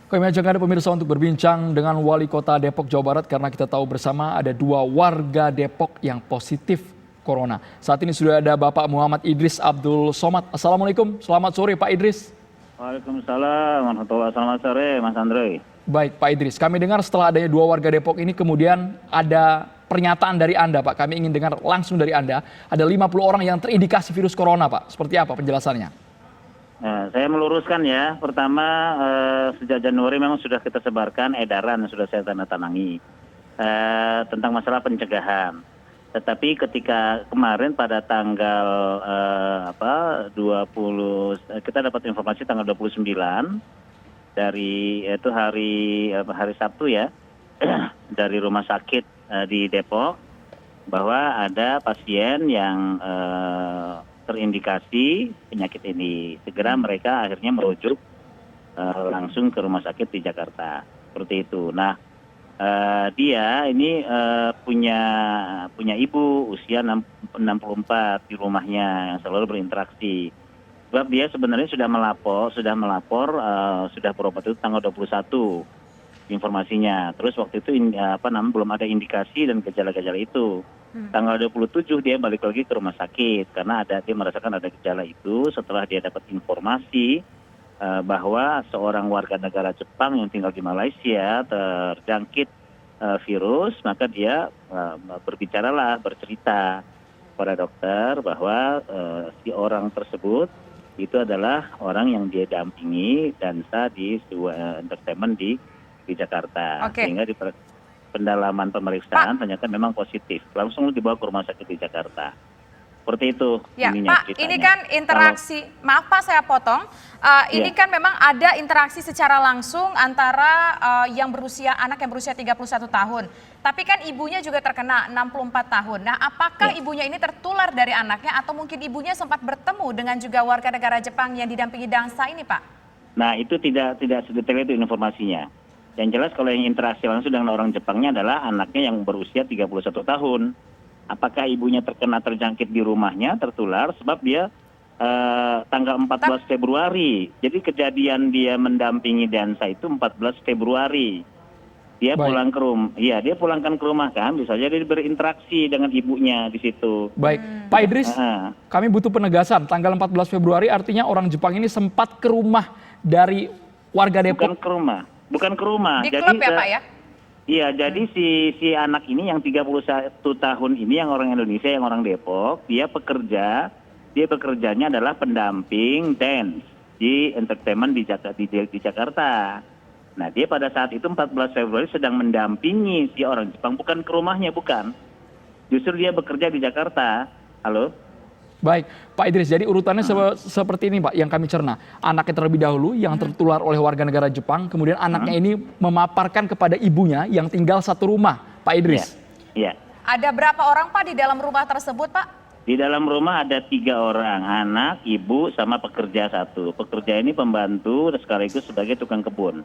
Kami ajak Anda pemirsa untuk berbincang dengan Wali Kota Depok, Jawa Barat karena kita tahu bersama ada 2 warga Depok yang positif corona. Saat ini sudah ada Bapak Muhammad Idris Abdul Somad. Assalamualaikum, selamat sore Pak Idris. Waalaikumsalam warahmatullahi wabarakatuh. Selamat sore Mas Andre. Baik Pak Idris, kami dengar setelah adanya 2 warga Depok ini kemudian ada pernyataan dari Anda Pak. Kami ingin dengar langsung dari Anda. Ada 50 orang yang terindikasi virus corona Pak. Seperti apa penjelasannya? Nah, saya meluruskan ya. Pertama, sejak Januari memang sudah kita sebarkan edaran yang sudah saya tanda tangangi tentang masalah pencegahan. Tetapi ketika kemarin pada tanggal 20, kita dapat informasi tanggal 29 dari itu hari Sabtu ya dari rumah sakit di Depok bahwa ada pasien yang terindikasi penyakit ini. Segera mereka akhirnya merujuk langsung ke rumah sakit di Jakarta. Seperti itu. Nah, dia ini punya ibu usia 64 di rumahnya yang selalu berinteraksi. Sebab dia sebenarnya sudah melapor sudah berobat itu tanggal 21 informasinya. Terus waktu itu belum ada indikasi dan gejala-gejala itu. Tanggal 27 dia balik lagi ke rumah sakit karena dia merasakan ada gejala itu setelah dia dapat informasi bahwa seorang warga negara Jepang yang tinggal di Malaysia terjangkit virus, maka dia bercerita kepada dokter bahwa si orang tersebut itu adalah orang yang dia dampingi dansa di sebuah entertainment di Jakarta. Sehingga di pendalaman pemeriksaan ternyata memang positif. Langsung dibawa ke rumah sakit di Jakarta. Seperti itu. Ya, Pak, ini kan interaksi, maaf Pak saya potong, ini kan memang ada interaksi secara langsung antara anak yang berusia 31 tahun. Tapi kan ibunya juga terkena 64 tahun. Nah, apakah ibunya ini tertular dari anaknya atau mungkin ibunya sempat bertemu dengan juga warga negara Jepang yang didampingi dansa ini, Pak? Nah, itu tidak sedetail itu informasinya. Yang jelas kalau yang interaksi langsung dengan orang Jepangnya adalah anaknya yang berusia 31 tahun. Apakah ibunya terjangkit di rumahnya, tertular, sebab dia tanggal 14 Februari. Jadi kejadian dia mendampingi dansa itu 14 Februari. Dia pulang ke rumah, dia pulangkan ke rumah kan, bisa jadi berinteraksi dengan ibunya di situ. Baik, Pak Idris, kami butuh penegasan. Tanggal 14 Februari artinya orang Jepang ini sempat ke rumah dari warga Depok. Bukan ke rumah. Di klub ya Pak ya? Iya, jadi si anak ini yang 31 tahun ini yang orang Indonesia, yang orang Depok, dia bekerjanya adalah pendamping dance di entertainment di Jakarta. Nah, dia pada saat itu 14 Februari sedang mendampingi si orang Jepang, bukan ke rumahnya, bukan. Justru dia bekerja di Jakarta. Halo? Baik, Pak Idris, jadi urutannya seperti ini Pak, yang kami cerna. Anaknya terlebih dahulu yang tertular oleh warga negara Jepang, kemudian anaknya ini memaparkan kepada ibunya yang tinggal satu rumah, Pak Idris. Iya. Ada berapa orang Pak di dalam rumah tersebut Pak? Di dalam rumah ada 3 orang, anak, ibu, sama pekerja 1. Pekerja ini pembantu sekaligus sebagai tukang kebun.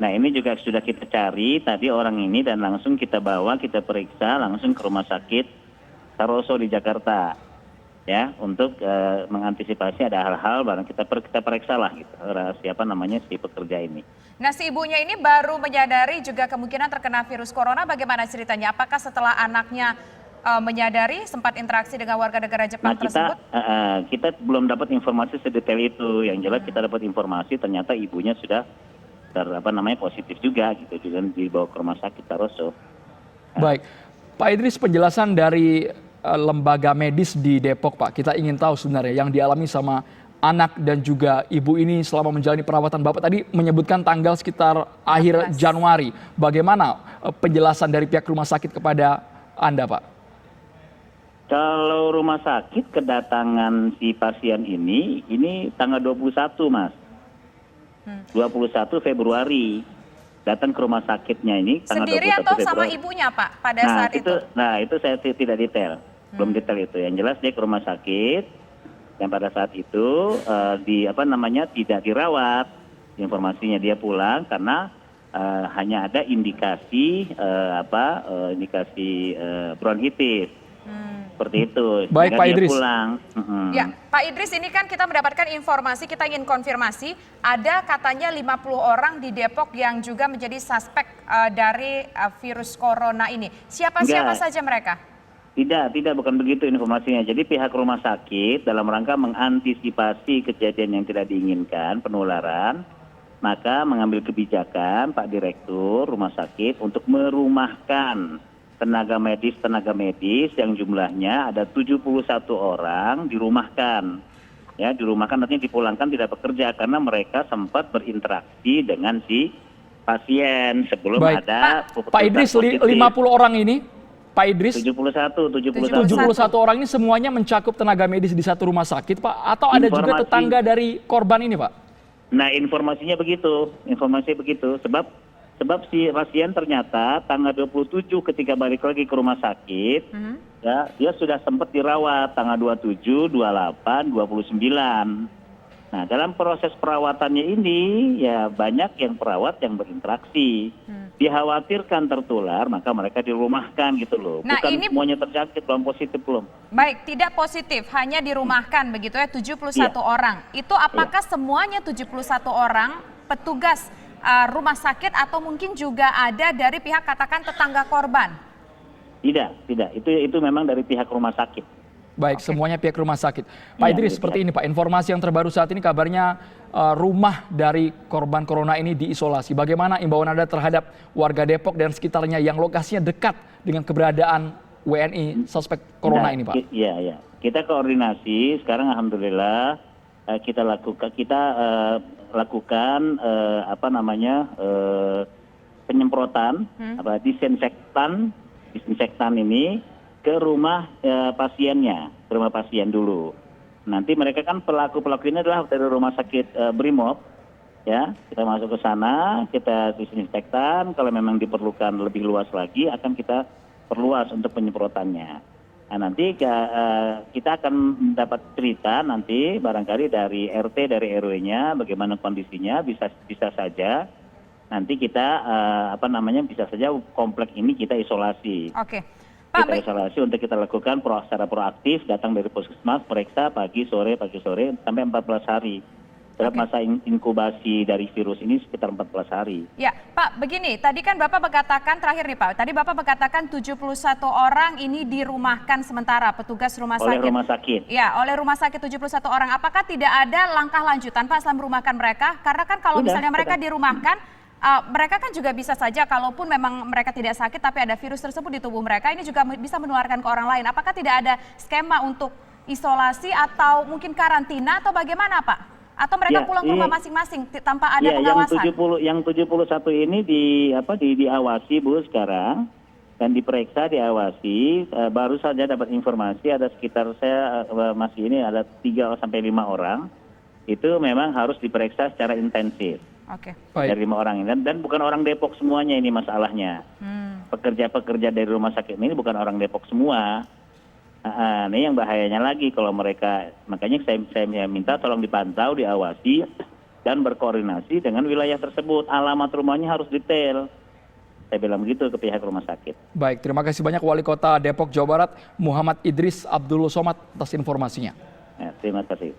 Nah, ini juga sudah kita cari tadi orang ini dan langsung kita bawa, kita periksa langsung ke rumah sakit Saroso di Jakarta. Ya, untuk mengantisipasi ada hal-hal barang kita periksa lah gitu, siapa namanya si pekerja ini. Nah, si ibunya ini baru menyadari juga kemungkinan terkena virus corona, bagaimana ceritanya? Apakah setelah anaknya menyadari sempat interaksi dengan warga negara Jepang tersebut? Kita belum dapat informasi sedetail itu. Yang jelas kita dapat informasi ternyata ibunya sudah positif juga gitu, dan dibawa ke rumah sakit Saroso. Baik, Pak Idris, penjelasan dari lembaga medis di Depok Pak, kita ingin tahu sebenarnya yang dialami sama anak dan juga ibu ini selama menjalani perawatan. Bapak tadi menyebutkan tanggal sekitar akhir Januari. Bagaimana penjelasan dari pihak rumah sakit kepada Anda Pak? Kalau rumah sakit kedatangan si pasien ini tanggal 21 Mas. 21 Februari. Datang ke rumah sakitnya ini tanggal 21 Februari. Sendiri atau sama ibunya Pak pada saat itu? Nah, itu saya tidak detail. Belum detail itu. Yang jelas dia ke rumah sakit dan pada saat itu tidak dirawat. Informasinya dia pulang karena hanya ada indikasi bronkitis. seperti itu. Baik, Sehingga Pak dia Idris. pulang. Ya, Pak Idris, ini kan kita mendapatkan informasi, kita ingin konfirmasi, ada katanya 50 orang di Depok yang juga menjadi suspek dari virus corona ini. Siapa-siapa Enggak. saja mereka? Tidak, bukan begitu informasinya. Jadi pihak rumah sakit dalam rangka mengantisipasi kejadian yang tidak diinginkan, penularan, maka mengambil kebijakan Pak Direktur Rumah Sakit untuk merumahkan tenaga medis yang jumlahnya ada 71 orang dirumahkan. Ya, dirumahkan artinya dipulangkan tidak bekerja karena mereka sempat berinteraksi dengan si pasien sebelum Baik. ada Pak Idris, positif. 50 orang ini, Pak Idris, 71 71 orang ini semuanya mencakup tenaga medis di satu rumah sakit, Pak? Atau ada juga Informasi. tetangga dari korban ini, Pak? Nah, informasinya begitu. Sebab si pasien ternyata tanggal 27 ketika balik lagi ke rumah sakit, ya, dia sudah sempat dirawat tanggal 27, 28, 29. Nah, dalam proses perawatannya ini ya banyak yang perawat yang berinteraksi. Dikhawatirkan tertular, maka mereka dirumahkan gitu loh. Nah, Bukan ini semuanya terjangkit, belum positif belum. baik, tidak positif, hanya dirumahkan begitu ya 71 orang. Itu apakah semuanya 71 orang petugas rumah sakit atau mungkin juga ada dari pihak katakan tetangga korban? Tidak. Itu memang dari pihak rumah sakit. Baik, semuanya pihak rumah sakit. Pak Iya, Idris, iya. seperti ini Pak, informasi yang terbaru saat ini kabarnya rumah dari korban corona ini diisolasi. Bagaimana imbauan Anda terhadap warga Depok dan sekitarnya yang lokasinya dekat dengan keberadaan WNI suspek corona Nah, ini, Pak? Iya. Kita koordinasi sekarang alhamdulillah kita lakukan penyemprotan disinfektan ini ke rumah pasiennya, ke rumah pasien dulu. Nanti mereka kan pelaku ini adalah dari rumah sakit Brimob, ya. Kita masuk ke sana, kita disinfektan. Kalau memang diperlukan lebih luas lagi, akan kita perluas untuk penyemprotannya. Nah, nanti kita akan mendapat cerita nanti barangkali dari RT, dari RW-nya, bagaimana kondisinya, bisa saja nanti kita bisa saja komplek ini kita isolasi. Oke. Pak, Kita isolasi untuk kita lakukan secara proaktif, datang dari puskesmas, periksa pagi sore sampai 14 hari. Terhadap masa inkubasi dari virus ini sekitar 14 hari. ya, Pak, begini, tadi kan Bapak mengatakan, terakhir nih Pak, tadi Bapak mengatakan 71 orang ini dirumahkan sementara petugas rumah sakit. Oleh rumah sakit. Ya, oleh rumah sakit 71 orang. Apakah tidak ada langkah lanjutan Pak setelah merumahkan mereka? Karena kan kalau misalnya mereka dirumahkan, mereka kan juga bisa saja kalaupun memang mereka tidak sakit tapi ada virus tersebut di tubuh mereka, ini juga bisa menularkan ke orang lain. Apakah tidak ada skema untuk isolasi atau mungkin karantina atau bagaimana Pak? Atau mereka pulang ke rumah masing-masing tanpa ada pengawasan? Yang 71 ini diawasi Bu sekarang dan diperiksa, diawasi. Baru saja dapat informasi ada sekitar ada 3 sampai 5 orang. Itu memang harus diperiksa secara intensif. Oke. Dari 5 orang ini dan bukan orang Depok semuanya ini masalahnya. Pekerja-pekerja dari rumah sakit ini bukan orang Depok semua. Ini yang bahayanya lagi kalau mereka, makanya saya minta tolong dipantau, diawasi dan berkoordinasi dengan wilayah tersebut. Alamat rumahnya harus detail. Saya bilang begitu ke pihak rumah sakit. Baik, terima kasih banyak Wali Kota Depok, Jawa Barat, Muhammad Idris Abdul Somad atas informasinya. Ya, terima kasih.